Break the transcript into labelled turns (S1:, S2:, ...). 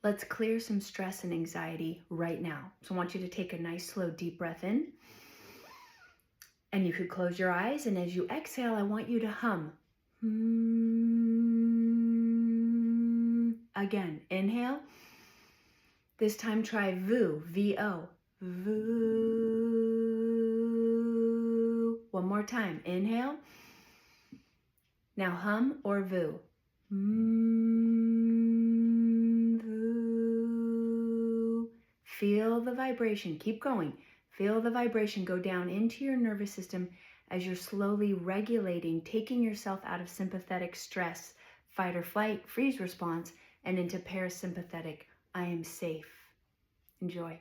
S1: Let's clear some stress and anxiety right now. So I want you to take a nice, slow, deep breath in. And you could close your eyes, and as you exhale, I want you to hum. Again, inhale. This time try VOO, V-O. VOO. One more time, inhale. Now hum or VOO. VOO. Feel the vibration, keep going. Feel the vibration go down into your nervous system as you're slowly regulating, taking yourself out of sympathetic stress, fight or flight, freeze response, and into parasympathetic, I am safe. Enjoy.